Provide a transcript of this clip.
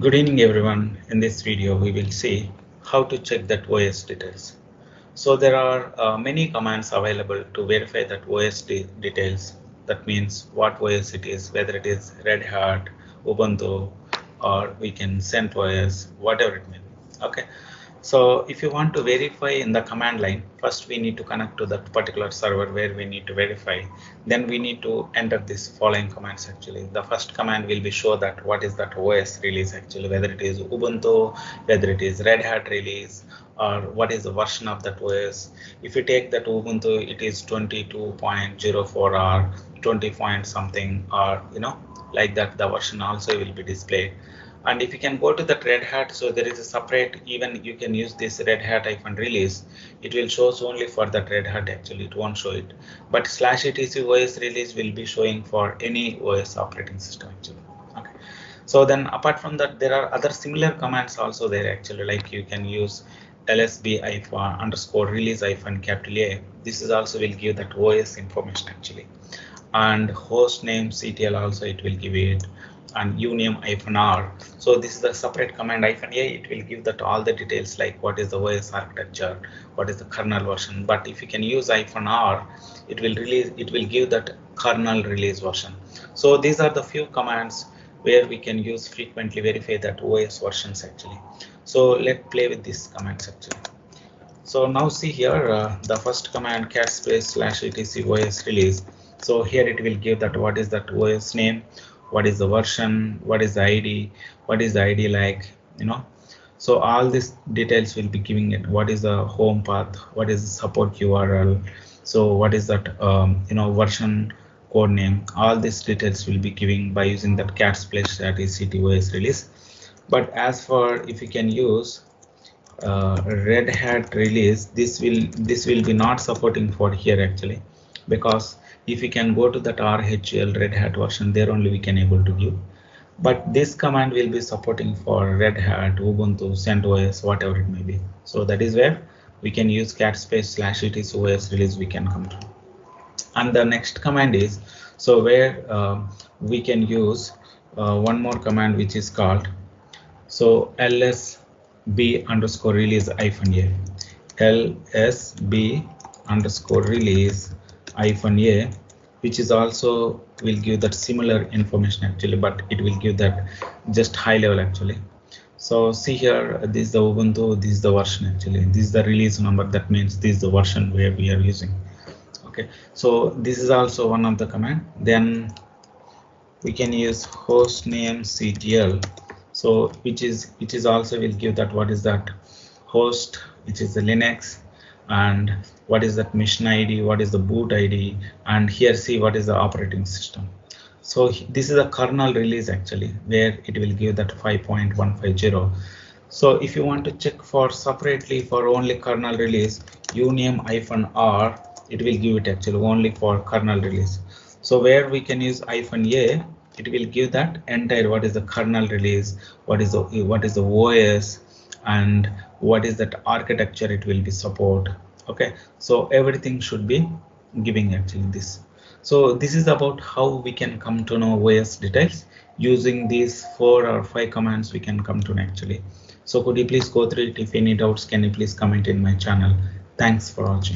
Good evening everyone. In this video we will see how to check that OS details. So there are many commands available to verify that OS details. That means what OS it is, whether it is Red Hat, Ubuntu, or we can CentOS, whatever it may be. Okay. So if you want to verify in the command line, first we need to connect to that particular server where we need to verify. Then we need to enter this following commands actually. The first command will be show that what is that OS release actually, whether it is Ubuntu, whether it is Red Hat release, or what is the version of that OS. If you take that Ubuntu, it is 22.04 or 20 point something, or like that the version also will be displayed. And if you can go to that Red Hat, so there is a separate, even you can use this Red Hat -release. It will shows only for that Red Hat actually, it won't show it. But /etc OS release will be showing for any OS operating system actually. Okay. So then apart from that, there are other similar commands also there actually, like you can use lsb-release-capital A. This is also will give that OS information actually. And host name CTL also it will give it, and uname-r. So this is a separate command -a. It will give that all the details like what is the OS architecture, what is the kernel version. But if you can use -r, it will give that kernel release version. So these are the few commands where we can use frequently verify that OS versions actually. So let's play with these commands actually. So now see here the first command cat space /etc OS release. So here it will give that what is that OS name, what is the version, what is the ID, what is the ID like, So all these details will be giving it. What is the home path, what is the support URL, so what is that version code name. All these details will be giving by using that cat space /etc OS release. But as for if you can use Red Hat release, this will be not supporting for here actually, because if we can go to that RHEL Red Hat version, there only we can able to give. But this command will be supporting for Red Hat, Ubuntu, CentOS, whatever it may be. So that is where we can use cat space /etc OS release we can come to. And the next command is so where we can use one more command which is called so lsb_release-a. lsb_release-a, which is also will give that similar information actually, but it will give that just high level actually. So see here, this is the Ubuntu, this is the version actually, this is the release number, that means this is the version where we are using. Okay, so this is also one of the command. Then we can use host name CTL, so which is also will give that what is that host, which is the Linux, and what is that mission ID, what is the boot ID, and here see what is the operating system. So this is a kernel release actually, where it will give that 5.150. So if you want to check for separately for only kernel release, uname-r, it will give it actually only for kernel release. So where we can use -a, it will give that entire what is the kernel release, what is the OS, and what is that architecture it will be support. Okay, so everything should be giving actually this. So this is about how we can come to know OS details using these 4 or 5 commands we can come to know actually. So could you please go through it? If any doubts, can you please comment in my channel. Thanks for watching.